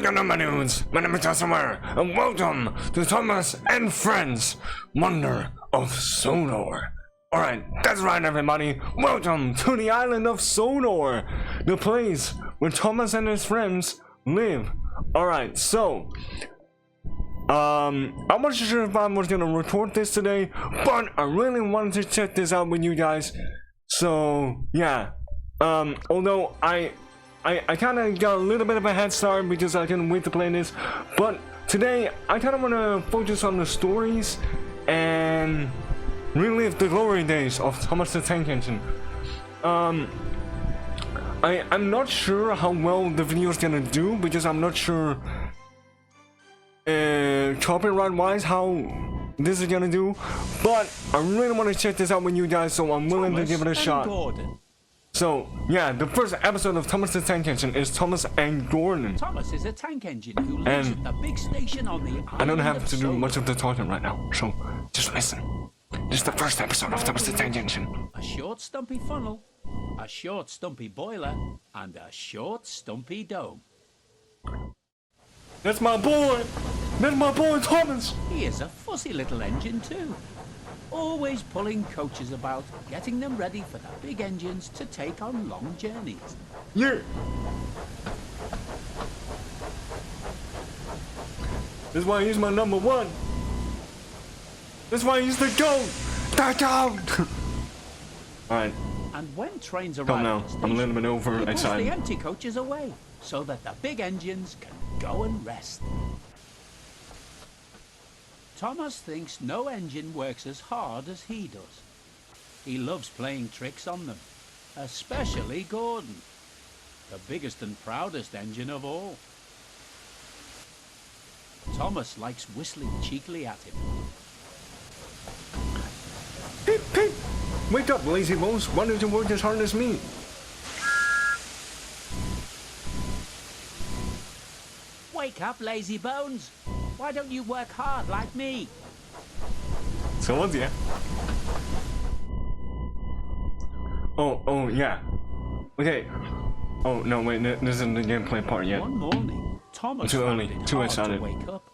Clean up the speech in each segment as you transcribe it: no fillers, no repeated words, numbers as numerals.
going on, my dudes? My name is Joshua, and welcome to Thomas and Friends Wonder of Sodor. Alright, that's right, everybody. Welcome to the island of Sodor, the place where Thomas and his friends live. Alright, so I wasn't sure if I was gonna record this today, but I really wanted to check this out with you guys. So yeah, although I kind of got a little bit of a head start because I couldn't wait to play this, but today I kind of want to focus on the stories and relive the glory days of Thomas the Tank Engine. I'm not sure how well the video is gonna do because I'm not sure copyright wise how this is gonna do, but I really want to check this out with you guys, so I'm willing to give it a shot. Gordon. So yeah, the first episode of Thomas the Tank Engine is Thomas and Gordon. Thomas is a tank engine who lives at the big station on the island. I don't have to do Sodor. much of the talking right now, so just listen. This is the first episode of Thomas the Tank Engine. A short stumpy funnel, a short stumpy boiler, and a short stumpy dome. That's my boy! That's my boy Thomas! He is a fussy little engine too. Always pulling coaches about, getting them ready for the big engines to take on long journeys. Yeah! That's why he's my number one! That's why he's the GOAT! The GOAT! Alright, And when trains arrive come now. at the I'm a station, little bit he pulls the overexcited. empty coaches away so that the big engines can go and rest. Thomas thinks no engine works as hard as he does. He loves playing tricks on them, especially Gordon, the biggest and proudest engine of all. Thomas likes whistling cheekily at him. Pip, pip! Wake up, lazy bones! Why don't you work as hard as me? Wake up, lazy bones! Why don't you work hard like me? So what's yeah? Oh, yeah. Okay. Oh, no, wait, this isn't the gameplay part yet. One morning, Thomas Too found early, it too hard excited. to wake up.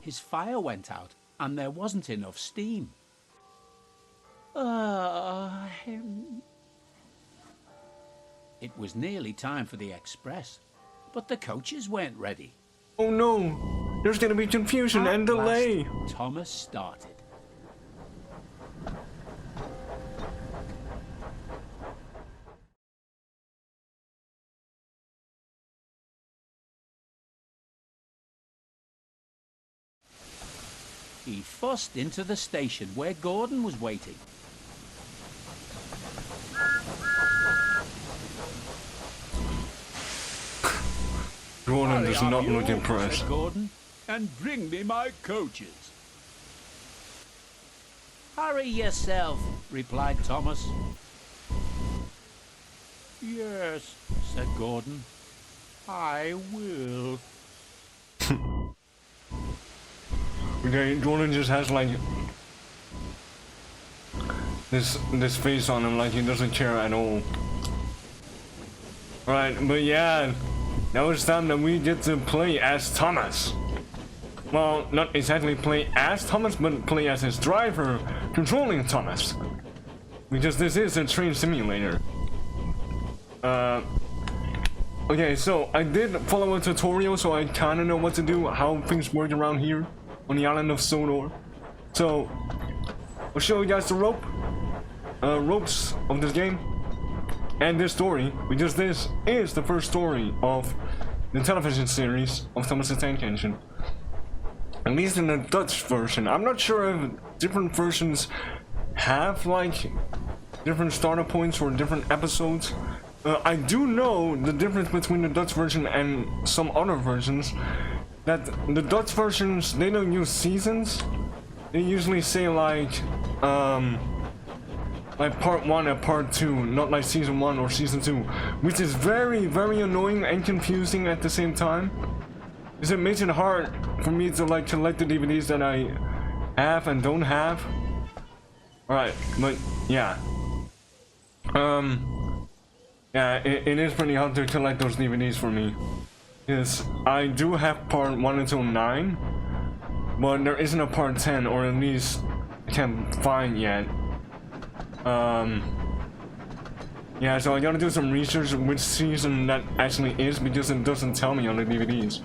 His fire went out, and there wasn't enough steam. It was nearly time for the express, but the coaches weren't ready. Oh no! There's gonna be confusion and At last, delay! Thomas started. He fussed into the station where Gordon was waiting. Gordon does "Hurry not up, look you," impressed. said Gordon, and bring me my coaches. Hurry yourself, replied Thomas. Yes, said Gordon. I will. Okay, Gordon just has like this face on him, like he doesn't care at all. Right, but yeah, now it's time that we get to play as Thomas. Well, not exactly play as Thomas, but play as his driver, controlling Thomas. Because this is a train simulator. Okay, so I did follow a tutorial, so I kind of know what to do, how things work around here on the island of Sodor. So I'll show you guys the ropes of this game and this story, because this is the first story of the television series of Thomas the Tank Engine. At least in the Dutch version. I'm not sure if different versions have like different starter points or different episodes. I do know the difference between the Dutch version and some other versions, that the Dutch versions, they don't use seasons. They usually say like part 1 and part 2, not like season 1 or season 2, which is very, very annoying and confusing at the same time, because it makes it hard for me to like collect the DVDs that I have and don't have. Alright, but yeah. Yeah, it is pretty hard to collect those DVDs for me. Yes, I do have part 1 until 9, but there isn't a part 10, or at least I can't find yet. Yeah, so I gotta do some research which season that actually is, because it doesn't tell me on the DVDs.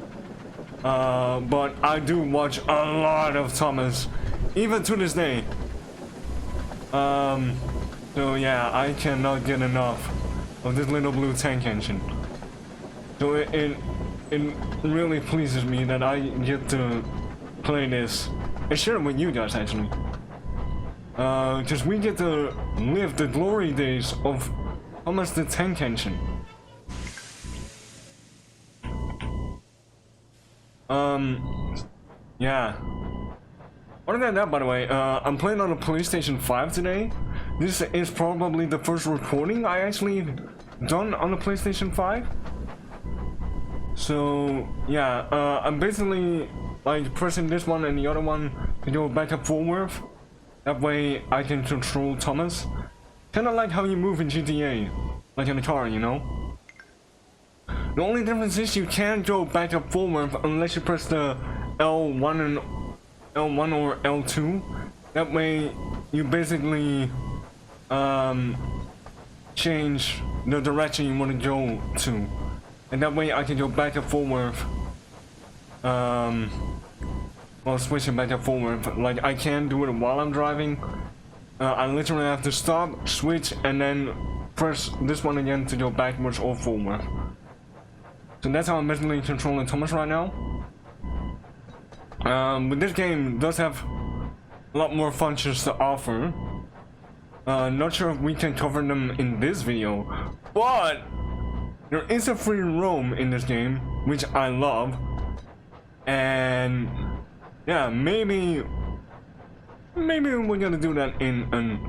But I do watch a lot of Thomas, even to this day. So yeah, I cannot get enough of this little blue tank engine. So it really pleases me that I get to play this and share it with you guys, actually. Because we get to live the glory days of Thomas the Tank Engine. Yeah. Other than that, by the way, I'm playing on a PlayStation 5 today. This is probably the first recording I actually done on the PlayStation 5. So yeah, I'm basically like pressing this one and the other one to go back and forward. That way I can control Thomas. Kinda like how you move in GTA, like in a car, you know? The only difference is you can't go back and forward unless you press the L1 and L1 or L2. That way you basically change the direction you want to go to. And that way I can go back and forward. Well, switching back and forward. Like, I can't do it while I'm driving. I literally have to stop, switch, and then press this one again to go backwards or forward. So that's how I'm basically controlling Thomas right now. But this game does have a lot more functions to offer. Not sure if we can cover them in this video, but there is a free roam in this game, which I love. And yeah, maybe we're gonna do that in a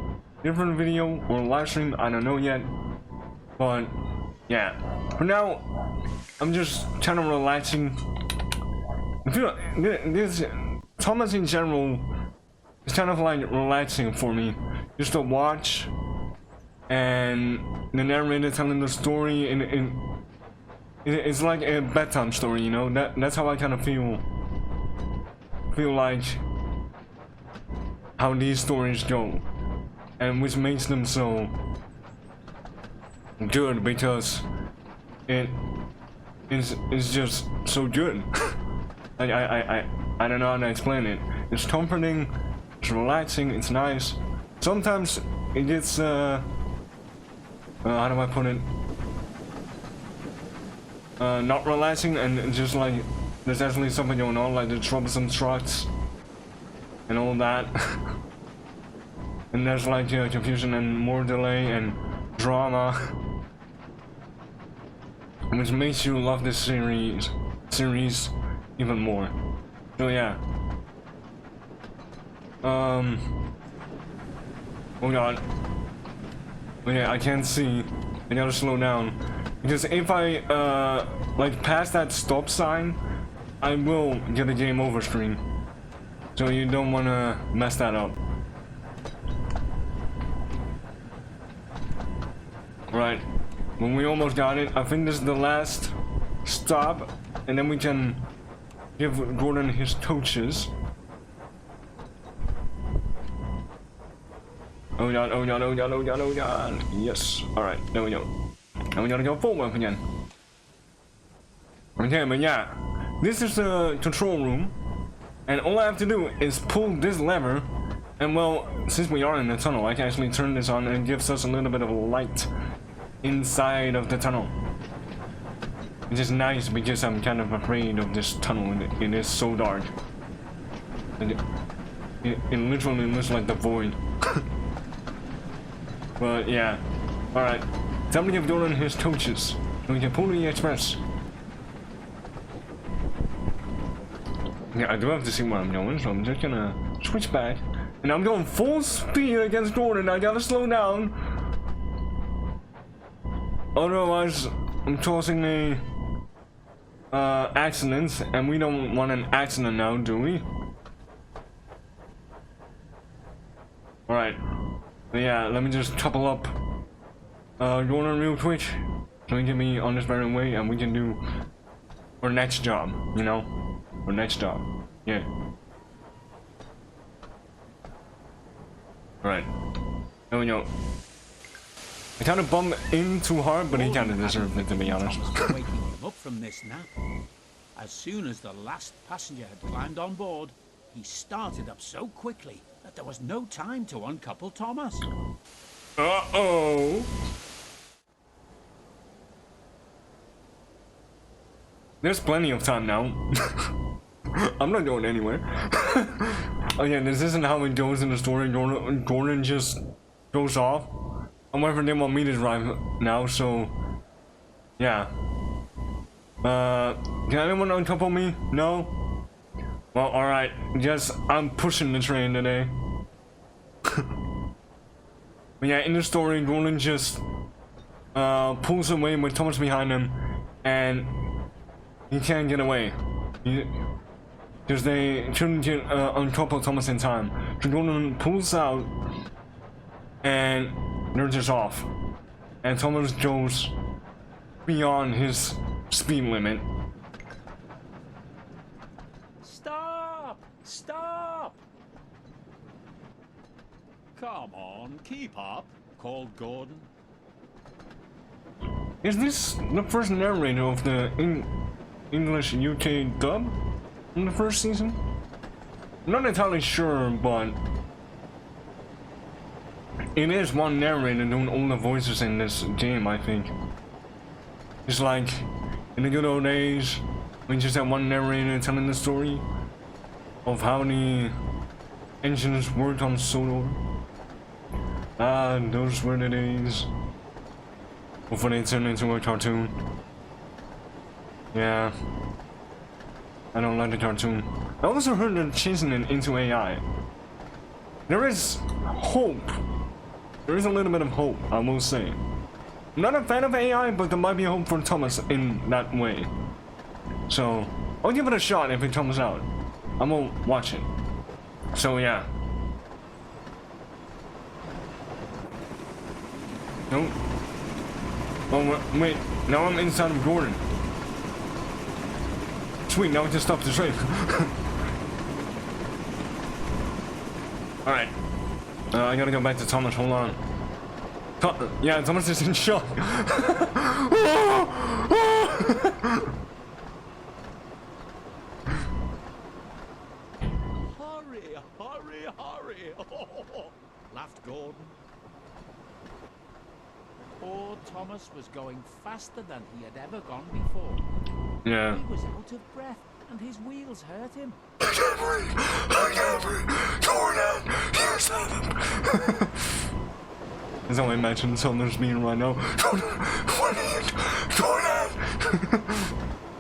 different video or live stream. I don't know yet, but yeah, for now I'm just kind of relaxing. I feel this Thomas in general is kind of like relaxing for me, just to watch and the narrator telling the story, and it's like a bedtime story, you know. That's how I kind of feel like how these stories go, and which makes them so good, because it's just so good. Like, I don't know how to explain it. It's comforting, it's relaxing, it's nice. Sometimes it gets how do I put it? Not relaxing, and just like there's actually something going on, like the troublesome trucks and all that. And there's like confusion and more delay and drama, which makes you love this series even more. So yeah. Oh god. Okay, I can't see. I gotta slow down, because if I like pass that stop sign, I will get a game over screen. So you don't wanna mess that up. Right. When we almost got it, I think this is the last stop, and then we can give Gordon his coaches. Oh god, oh god, oh god, oh god, oh god. Yes. Alright, there we go. And we gotta go forward again. Okay, but yeah. This is the control room. And all I have to do is pull this lever. And well, since we are in the tunnel, I can actually turn this on, and it gives us a little bit of light inside of the tunnel. Which is nice, because I'm kind of afraid of this tunnel. It is so dark. And it literally looks like the void. But yeah, alright. Time to give Doran his coaches, so we can pull the express. Yeah, I do have to see where I'm going, so I'm just gonna switch back. And I'm going full speed against Gordon. I gotta slow down. Otherwise, I'm causing a accident, and we don't want an accident now, do we? Alright. Yeah, let me just couple up Gordon real quick, so he can be on this very way, and we can do Or next job, you know? Or next job. Yeah. Alright. There we go. I kind of bumped in too hard, but he kind of deserved it, to be honest. Waking him up from this nap. As soon as the last passenger had climbed on board, he started up so quickly that there was no time to uncouple Thomas. Uh-oh. There's plenty of time now. I'm not going anywhere. Oh yeah, this isn't how it goes in the story. Gordon just goes off. However, they want me to drive now, so yeah. Can anyone uncouple me? No? Well, alright. Yes, I'm pushing the train today. But yeah, in the story, Gordon just pulls away with Thomas behind him, and he can't get away. Because they couldn't get uncouple Thomas in time. So Gordon pulls out, and they're just off. And Thomas goes beyond his speed limit. Stop! Stop! Come on, keep up, called Gordon. Is this the first narrator of the English UK dub in the first season? I'm not entirely sure, but it is one narrator doing all the voices in this game, I think. It's like in the good old days, we just had one narrator telling the story of how the engines worked on Sodor. Ah, those were the days before they turned into a cartoon. Yeah, I don't like the cartoon. I also heard they're changing it into AI. There is hope. There is a little bit of hope, I will say. I'm not a fan of AI, but there might be hope for Thomas in that way. So, I'll give it a shot if it comes out. I'm gonna watch it. So yeah. No. Oh wait, now I'm inside of Gordon. Sweet, now we just stopped the train. Alright. I gotta go back to Thomas, hold on. Yeah, Thomas is in shock. Hurry, hurry, hurry! Laughed Gordon. Poor Thomas was going faster than he had ever gone before. Yeah. He was out of breath, and his wheels hurt him. I can't breathe! Gordon! Here's him! That's how I imagine Thomas being right now. Gordon! What are you doing? Gordon!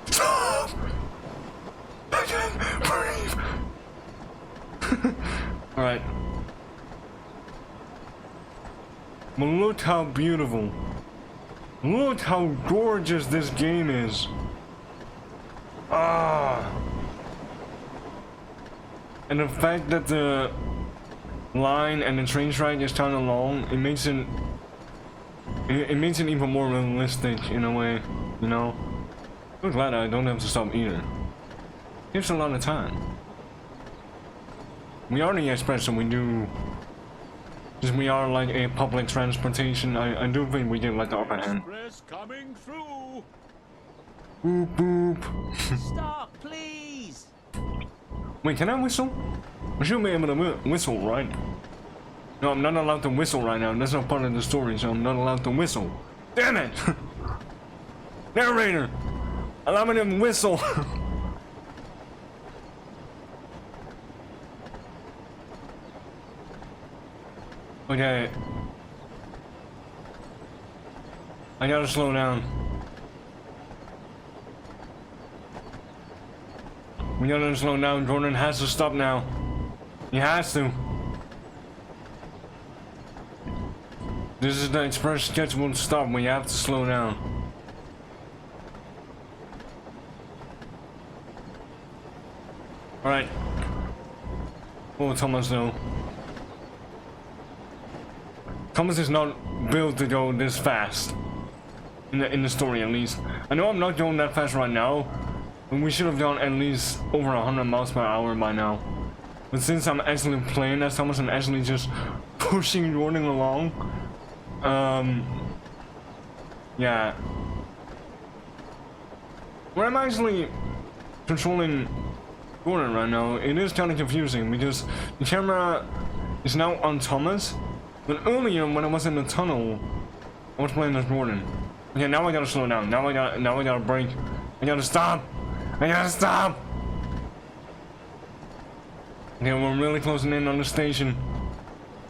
Stop! I can't breathe! Alright. But look how beautiful. Look how gorgeous this game is. Ah. And the fact that the line and the train track is kind of long, it makes it even more realistic in a way, you know. I'm glad I don't have to stop either. Gives a lot of time. We are the express, so we do. Because we are like a public transportation, I do think we get like the upper hand. Express coming through. Boop boop. Stop, please. Wait, can I whistle? I should be able to whistle, right? No, I'm not allowed to whistle right now. That's not part of the story, so I'm not allowed to whistle. Damn it! Narrator! Allow me to whistle! Okay. I gotta slow down. We gotta slow down. Gordon has to stop now. He has to. This is the express scheduled stop when you have to slow down. Alright. Oh, Thomas, though. Thomas is not built to go this fast. In the story, at least. I know I'm not going that fast right now, And we should have done at least over 100 miles per hour by now. But since I'm actually playing as Thomas and actually just pushing Jordan along, yeah. When I'm actually controlling Jordan right now, it is kind of confusing because the camera is now on Thomas, but earlier when I was in the tunnel, I was playing as Jordan. Okay, now I gotta slow down. Now I gotta brake. I gotta stop. I gotta stop. Okay, we're really closing in on the station.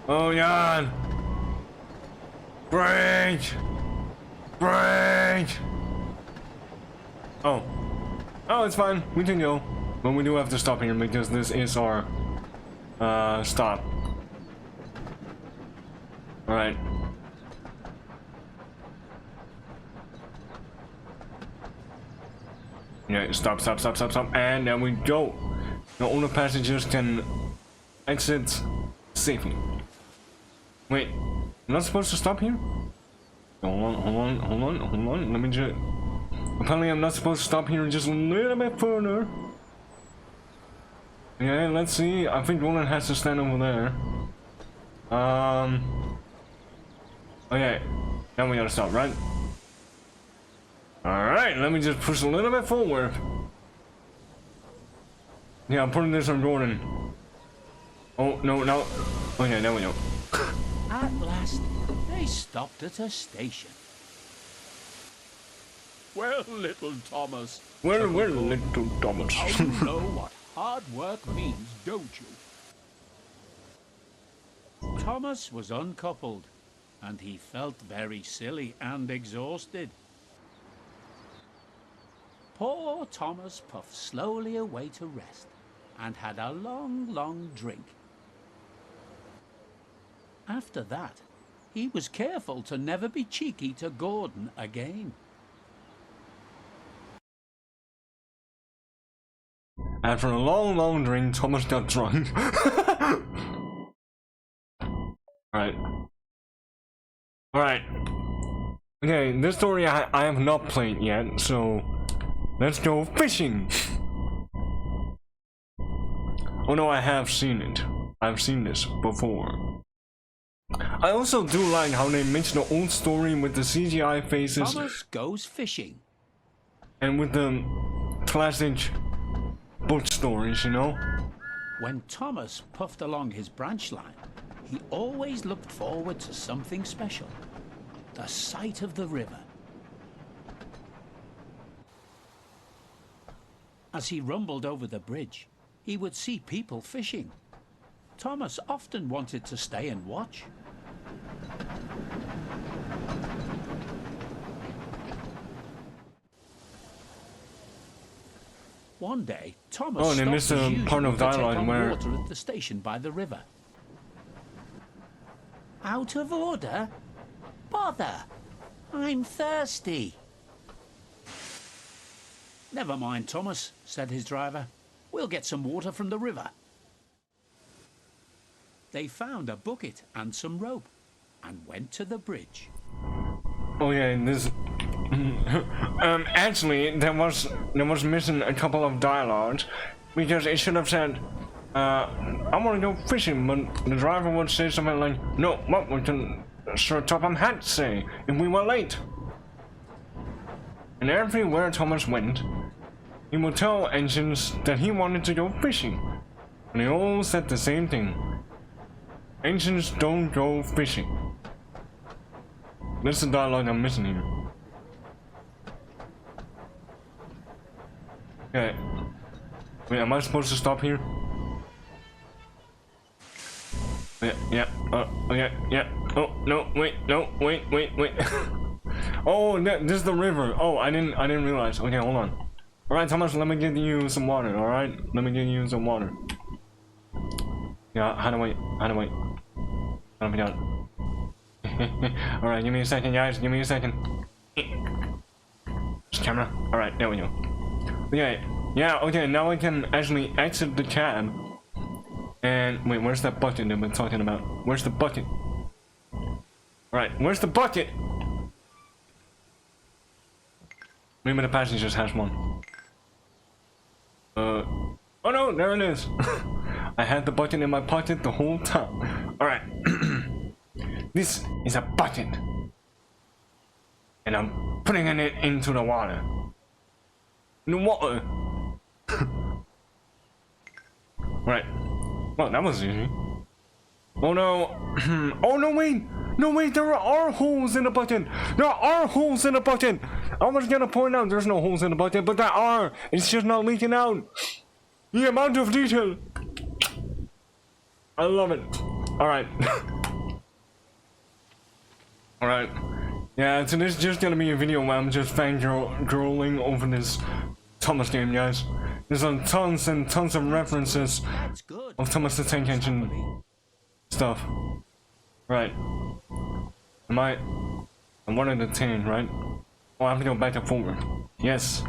Oh god. Brake. Brake. Oh. Oh, it's fine. We can go. But we do have to stop here because this is our stop. Alright. Yeah, stop, and there we go. Now all the passengers can exit safely. Wait, I'm not supposed to stop here? Hold on. Let me just... Apparently I'm not supposed to stop here just a little bit further. Okay, let's see. I think Roland has to stand over there. Okay, now we gotta stop, right? Alright, let me just push a little bit forward. Yeah, I'm putting this on Jordan. Oh, no. Okay, there we go. At last, they stopped at a station. Well, little Thomas. Well, little Thomas. Now you know what hard work means, don't you? Thomas was uncoupled, and he felt very silly and exhausted. Poor Thomas puffed slowly away to rest and had a long drink. After that, he was careful to never be cheeky to Gordon again. After a long drink, Thomas got drunk. Alright. Okay, this story I have not played yet, so let's go fishing. Oh no, I have seen it. I've seen this before. I also do like how they mix the old story with the CGI faces. Thomas goes fishing. And with the classic book stories, you know? When Thomas puffed along his branch line, he always looked forward to something special. The sight of the river. As he rumbled over the bridge, he would see people fishing. Thomas often wanted to stay and watch. One day, Thomas they stopped missed as a usual part of to take dialogue on where... water at the station by the river. Out of order? Bother! I'm thirsty. Never mind, Thomas, said his driver. We'll get some water from the river. They found a bucket and some rope and went to the bridge. Oh yeah, this... actually, there was missing a couple of dialogues because it should have said, I want to go fishing, but the driver would say something like, no, what would the Sir Topham Hatt say if we were late? And everywhere Thomas went, he would tell engines that he wanted to go fishing, and they all said the same thing. Engines don't go fishing. That's the dialogue I'm missing here. Okay. Wait, am I supposed to stop here? Yeah. Yeah. Oh no! Wait! No! Wait! Oh, this is the river. Oh, I didn't realize. Okay, hold on. All right, Thomas, let me give you some water. All right, let me give you some water. Yeah, how do I? How do we got? All right, give me a second, guys. Give me a second. Camera. All right, there we go. Okay. Yeah. Okay. Now I can actually exit the cab. And wait, where's that bucket that we're talking about? Where's the bucket? Alright, where's the bucket? Maybe the passengers has one. Oh no, there it is. I had the button in my pocket the whole time. Alright. This is a button. And I'm putting it into the water. In the water. Right. Well, that was easy. Oh no. Oh no, wait. No, wait, there are holes in the button. There are holes in the button. I was gonna point out there's no holes in the button, but there are. It's just not leaking out. The amount of detail. I love it. Alright. Alright. Yeah, so this is just gonna be a video where I'm just fangirling over this Thomas game, guys. There's tons and tons of references of Thomas the Tank Engine stuff. Right. I'm 1 out of 10, right? Oh, I have to go back and forward. Yes.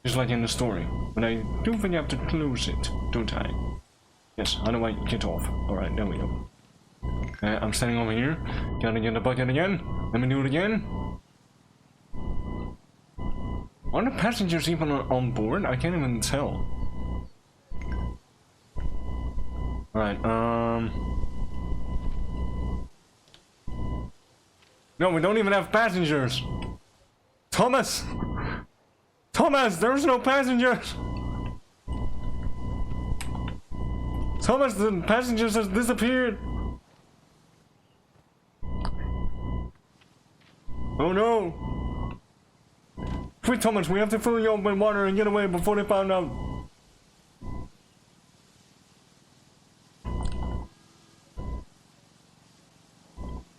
Just like in the story. But I do think I have to close it, don't I? Yes, how do I get off? Alright, there we go. Okay, I'm standing over here. Gotta get the bucket again. Let me do it again. Are the passengers even on board? I can't even tell. Alright, no, we don't even have passengers. Thomas! Thomas, there's no passengers! Thomas, the passengers has disappeared! Oh no! Quick, Thomas, we have to fill you up with water and get away before they found out.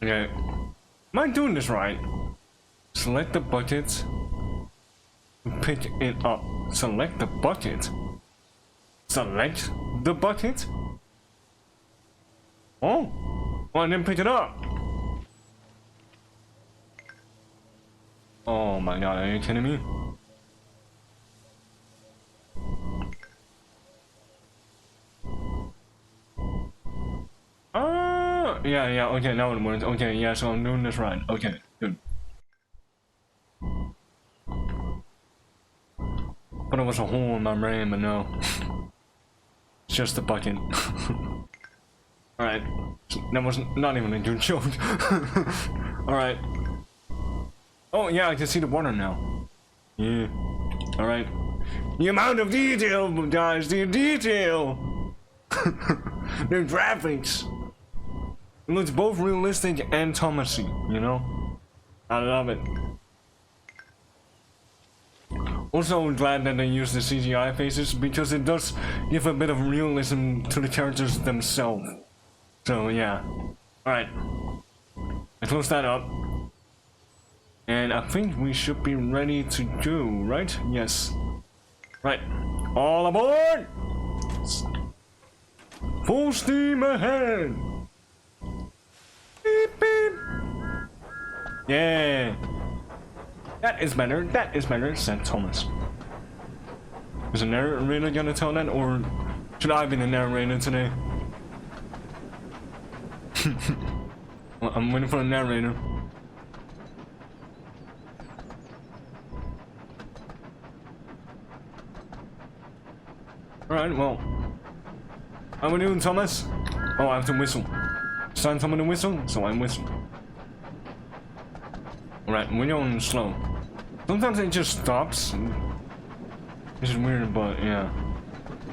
Okay. Am I doing this right? Select the bucket. Pick it up. Select the bucket. Select the bucket? Oh! Well, I didn't pick it up. Oh my god, are you kidding me? Yeah, okay, now it works. Okay, yeah, so I'm doing this right. Okay, good. But it was a hole in my brain, but no. It's just a bucket. Alright. That was not even a good joke. Alright. Oh, yeah, I can see the water now. Yeah. Alright. The amount of detail, guys, the detail! The graphics! It looks both realistic and Thomasy, you know? I love it. Also glad that they use the CGI faces because it does give a bit of realism to the characters themselves. So yeah. Alright. I close that up. And I think we should be ready to go, right? Yes. Right. All aboard! Full steam ahead! Beep, beep. Yeah. That is better, said Thomas. Is the narrator gonna tell that, or should I be the narrator today? Well, I'm waiting for the narrator. Alright, well. How are we doing, Thomas? Oh, I have to whistle. It's time for me to whistle, so I whistle. Alright, we're going slow. Sometimes it just stops. This is weird, but yeah.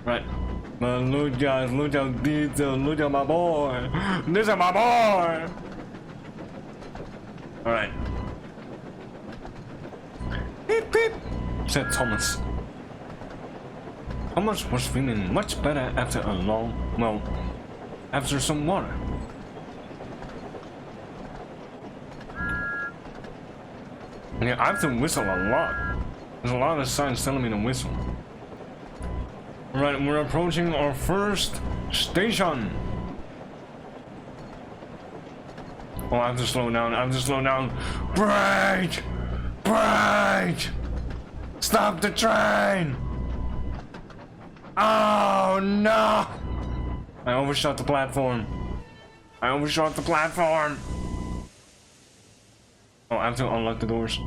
Right. But look, guys, look how detailed. Look at my boy. This is my boy. Alright. Beep, beep, said Thomas. Thomas was feeling much better after a long, well, after some water. Yeah, I have to whistle a lot. There's a lot of signs telling me to whistle. Alright, we're approaching our first station. Oh, I have to slow down. I have to slow down. Brake! Brake! Stop the train! Oh no! I overshot the platform. I overshot the platform. Oh, I have to unlock the doors.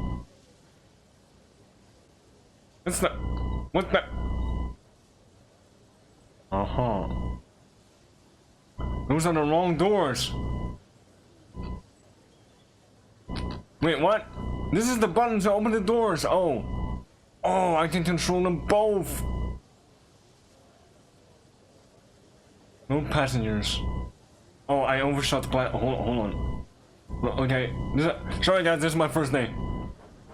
What's that? What the? Uh-huh. Those are the wrong doors. Wait, what? This is the button to open the doors. Oh. Oh, I can control them both. No passengers. Oh, I overshot the hold on. Okay. Sorry guys, this is my first day.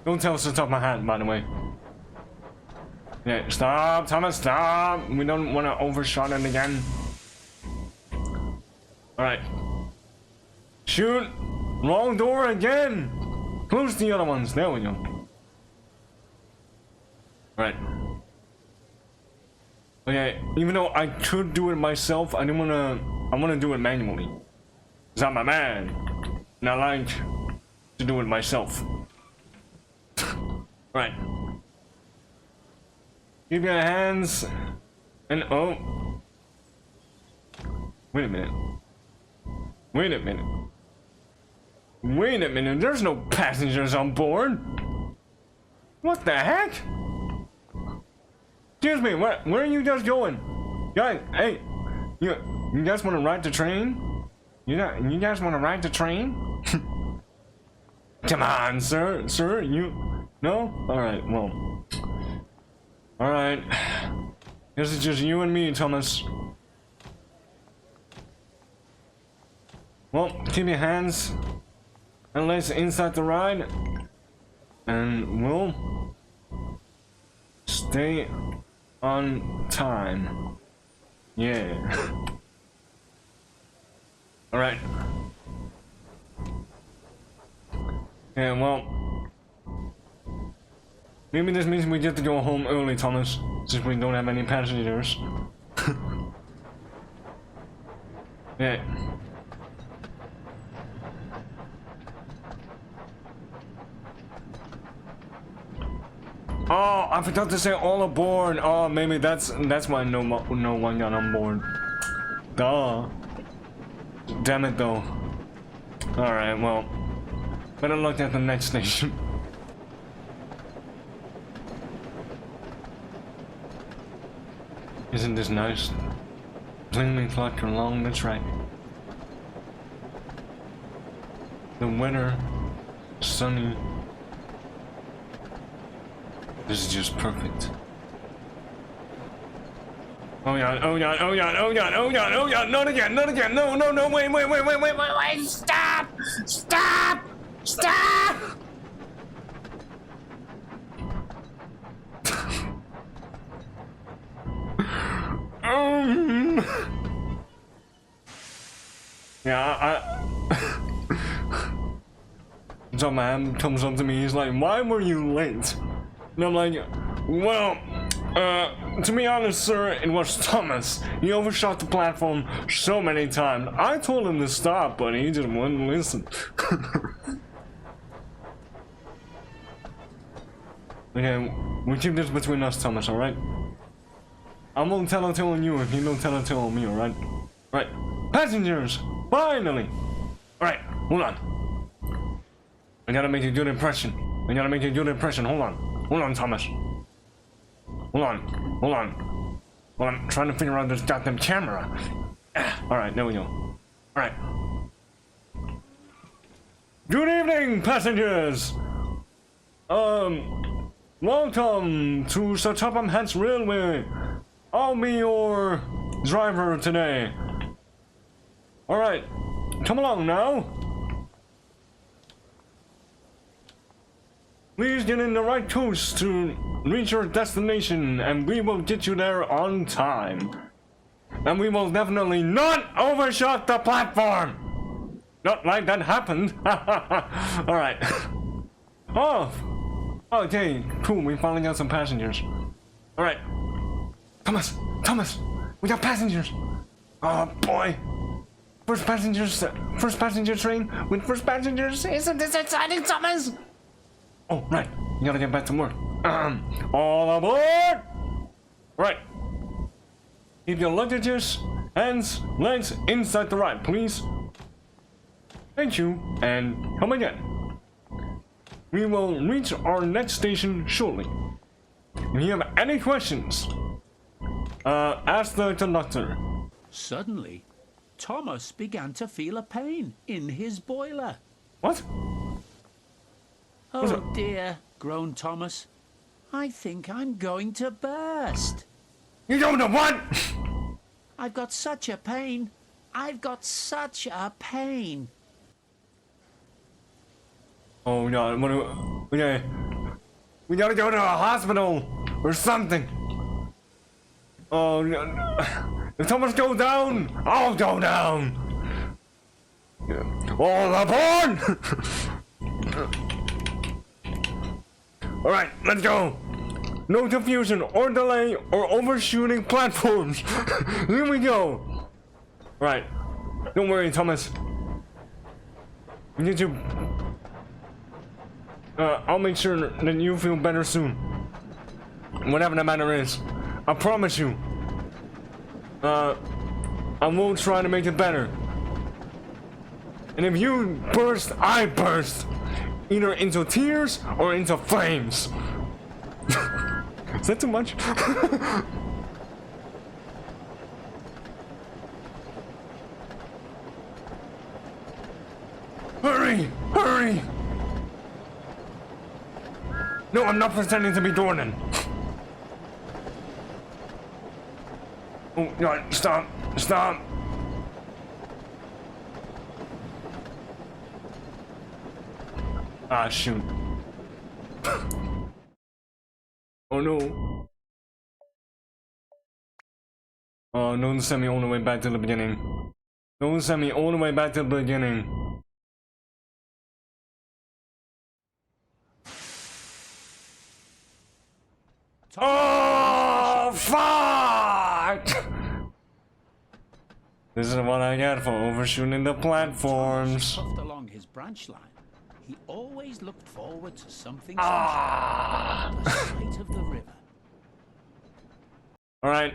Don't tell us to top my hat, by the way. Yeah, stop, Thomas, stop. We don't want to overshot it again. Alright. Shoot. Wrong door again. Close the other ones. There we go. Right. Okay, even though I could do it myself, I wanna do it manually. Cause I'm a man. And I like to do it myself. Right. Keep your hands and oh. Wait a minute. Wait a minute. Wait a minute, there's no passengers on board. What the heck? Excuse me, where are you guys going? Guys, hey, you guys want to ride the train? You guys want to ride the train? Come on, sir, you no? All right, well, all right. Guess it's just you and me, Thomas. Well, keep your hands and legs inside the ride, and we'll stay on time. Yeah. All right. Yeah, well, maybe this means we get to go home early, Thomas, since we don't have any passengers. Yeah. Oh, I forgot to say all aboard. Oh, maybe that's why no one got on board. Duh. Damn it, though. All right, well, better look at the next station. Isn't this nice? Bling clock along the track. The weather, sunny. This is just perfect. Oh yeah, oh yeah, oh yeah, oh yeah, oh yeah, oh yeah, not again, no, wait, stop! Stop! Stop! Yeah, so man comes up to me, he's like, why were you late? And I'm like, well, to be honest, sir, it was Thomas. He overshot the platform so many times. I told him to stop, but he just wouldn't listen. Okay, we keep this between us, Thomas, alright? I won't tell it on you if you don't tell it on me, alright? Right, passengers, finally! Alright, hold on. I gotta make a good impression. Hold on, Thomas. Hold on. Well, I'm trying to figure out this goddamn camera. Alright, there we go. Alright. Good evening, passengers! Welcome to Sodor Railway. I'll be your driver today. Alright, come along now. Please get in the right course to reach your destination, and we will get you there on time. And we will definitely not overshot the platform! Not like that happened. Alright. Oh! Okay, cool, we finally got some passengers. Alright. Thomas! We got passengers! Oh boy! First passenger train with first passengers! Isn't this exciting, Thomas? Oh, right. You gotta get back to work. All aboard! Right. Keep your luggages, hands, legs inside the ride, please. Thank you, and come again. We will reach our next station shortly. If you have any questions, Ask the conductor. Suddenly, Thomas began to feel a pain in his boiler. What? Oh dear, groaned Thomas. I think I'm going to burst. You don't know what? I've got such a pain. I've got such a pain. Oh no, we gotta go to a hospital or something. Oh no. If Thomas go down, I'll go down. All aboard! Alright, let's go. No confusion or delay or overshooting platforms. Here we go. Right. Don't worry, Thomas. We need to... I'll make sure that you feel better soon. Whatever the matter is. I promise you. I will try to make it better. And if you burst, I burst. Either into tears or into flames. Is that too much? Hurry! Hurry! No, I'm not pretending to be Gordon. Oh, no, stop. Stop. Ah, shoot. Oh no. Oh, don't send me all the way back to the beginning. Don't send me all the way back to the beginning. Oh, fuck! This is what I get for overshooting the platforms. Thomas puffed along his branch line. He always looked forward to something special at the sight of the river. Alright,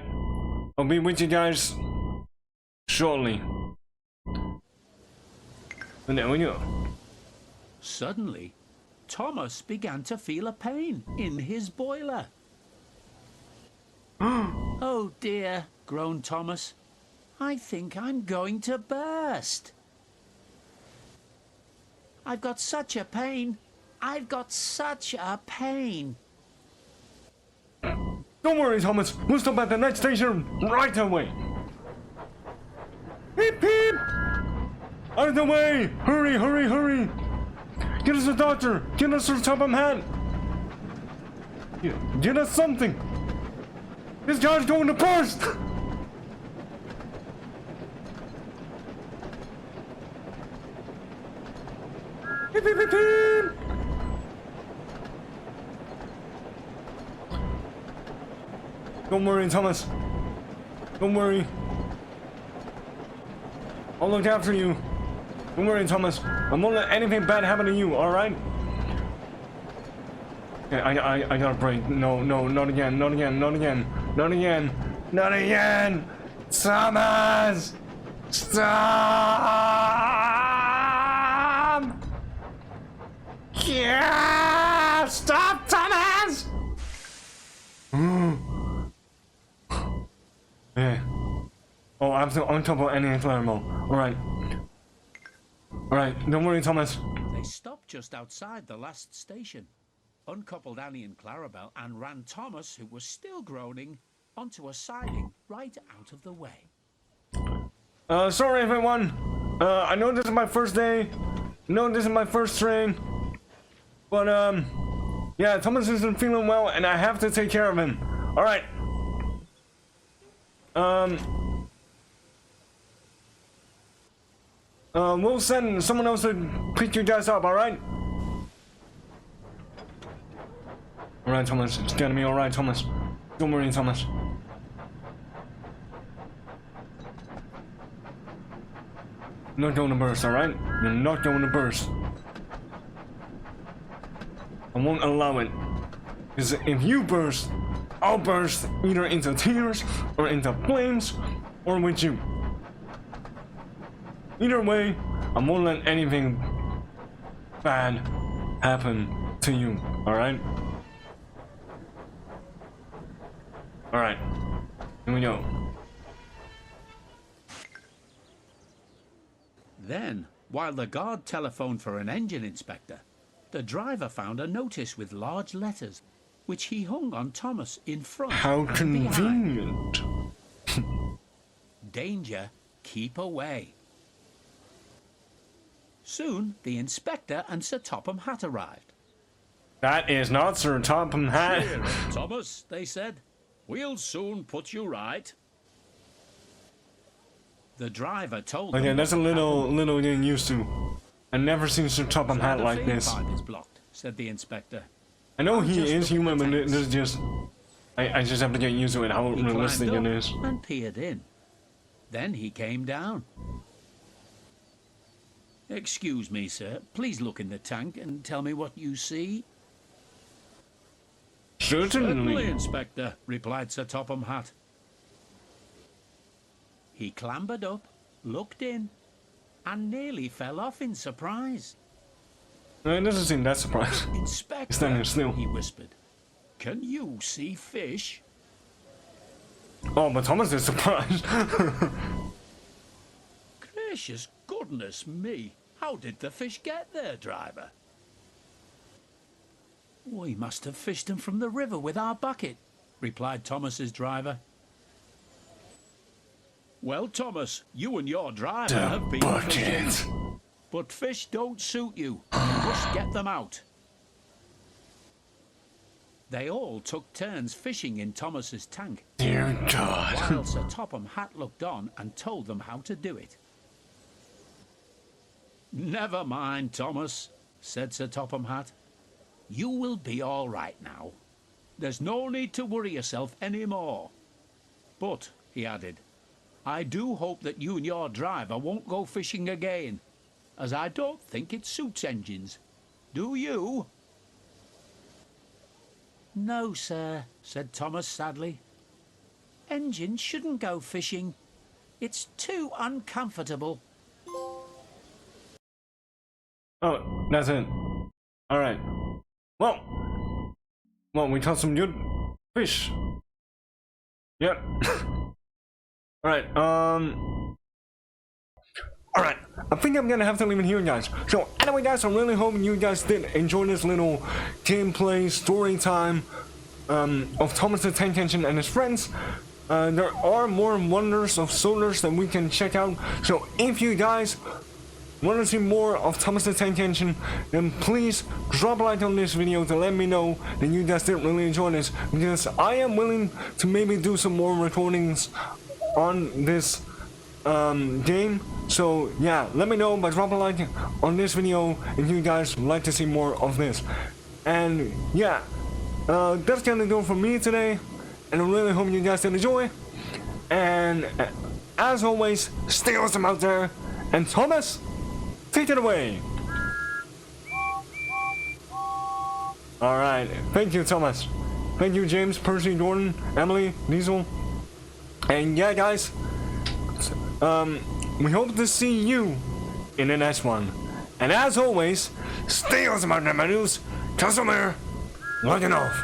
I'll be with you guys shortly. And there we go. Suddenly, Thomas began to feel a pain in his boiler. Oh dear, groaned Thomas. I think I'm going to burst. I've got such a pain. I've got such a pain. Don't worry, Thomas. We'll stop at the next station right away. Beep, beep! Out of the way! Hurry, hurry, hurry! Get us a doctor! Get us a top of hat! Get us something! This guy's going to burst! Beep, beep, beep, beep! Don't worry, Thomas. Don't worry. I'll look after you. Don't worry, Thomas. I won't let anything bad happen to you, alright? Okay, I gotta break. No, no, not again, not again, not again, not again, not again! Thomas! Stop! Yeah! Stop, Thomas! Yeah. Oh, I'm still on top of any alarmo. Alright. Alright, don't worry, Thomas. They stopped just outside the last station, uncoupled Annie and Clarabelle, and ran Thomas, who was still groaning, onto a siding right out of the way. Sorry everyone. I know this is my first day. No, this is my first train. But, yeah, Thomas isn't feeling well and I have to take care of him. Alright. We'll send someone else to pick you guys up, alright? Alright, Thomas. It's gonna be alright, Thomas. Don't worry, Thomas. You're not going to burst, alright? You're not going to burst. I won't allow it. Because if you burst, I'll burst either into tears or into flames or with you. Either way, I won't let anything bad happen to you, alright? Alright. Here we go. Then, while the guard telephoned for an engine inspector, the driver found a notice with large letters, which he hung on Thomas in front How and behind. convenient. Danger, keep away. Soon, the inspector and Sir Topham Hatt arrived. That is not Sir Topham Hatt. Cheer up, Thomas, they said. We'll soon put you right. The driver told them. Okay, that's a little getting used to. I've never seen Sir Topham Hatt The like feed this. pipe is blocked, said the inspector. I know I'm he just is looking at human, the but tanks. this is just... I just have to get used to it, how He realistic climbed it up is. and peered in. Then he came down. Excuse me, sir. Please look in the tank and tell me what you see. Certainly, Inspector, replied Sir Topham Hatt. He clambered up, looked in, and nearly fell off in surprise. It doesn't seem that surprised. Inspector, Standing still. he whispered, can you see fish? Oh, but Thomas is surprised. Gracious goodness me, how did the fish get there, driver? We must have fished them from the river with our bucket, replied Thomas's driver. Well, Thomas, you and your driver have been fishing, but fish don't suit you. You must get them out. They all took turns fishing in Thomas's tank, Dear God. while Sir Topham Hatt looked on and told them how to do it. Never mind, Thomas, said Sir Topham Hatt. You will be all right now. There's no need to worry yourself any more. But, he added, I do hope that you and your driver won't go fishing again, as I don't think it suits engines. Do you? No, sir, said Thomas sadly. Engines shouldn't go fishing. It's too uncomfortable. Oh, that's it. Alright. Well, we caught some good fish. Yep. Alright, Alright, I think I'm gonna have to leave it here, guys. So, anyway, guys, I really hope you guys did enjoy this little gameplay story time of Thomas the Tank Engine and his friends. There are more wonders of Sodors that we can check out. So, if you guys want to see more of Thomas the Tank Engine, then please drop a like on this video to let me know that you guys did really enjoy this, because I am willing to maybe do some more recordings on this game. So yeah, let me know by dropping a like on this video if you guys would like to see more of this. And yeah, that's gonna do it for me today, and I really hope you guys did enjoy. And as always, stay awesome out there, and Thomas, take it away. Alright, thank you, Thomas. Thank you, James, Percy, Jordan, Emily, Diesel. And yeah, guys, we hope to see you in the next one. And as always, stay awesome out there, my dudes. Customer, logging off.